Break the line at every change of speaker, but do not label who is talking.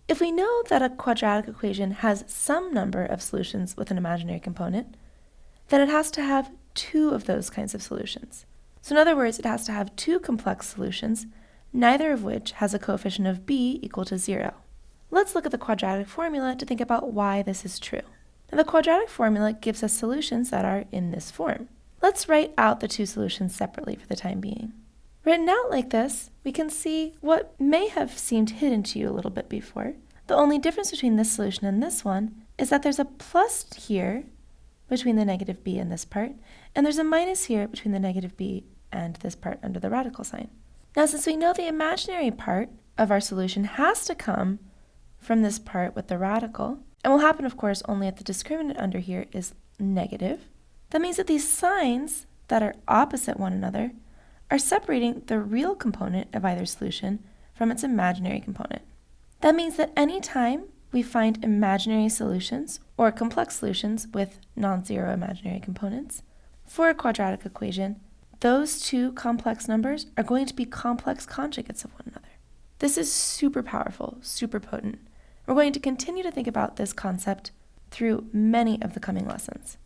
If we know that a quadratic equation has some number of solutions with an imaginary component, then it has to have two of those kinds of solutions. So in other words, it has to have two complex solutions, neither of which has a coefficient of b equal to 0. Let's look at the quadratic formula to think about why this is true. Now, the quadratic formula gives us solutions that are in this form. Let's write out the two solutions separately for the time being. Written out like this, we can see what may have seemed hidden to you a little bit before. The only difference between this solution and this one is that there's a plus here between the negative b and this part, and there's a minus here between the negative b and this part under the radical sign. Now, since we know the imaginary part of our solution has to come from this part with the radical, and will happen, of course, only if the discriminant under here is negative, that means that these signs that are opposite one another are separating the real component of either solution from its imaginary component. That means that any time we find imaginary solutions or complex solutions with non-zero imaginary components for a quadratic equation, those two complex numbers are going to be complex conjugates of one another. This is super powerful, super potent. We're going to continue to think about this concept through many of the coming lessons.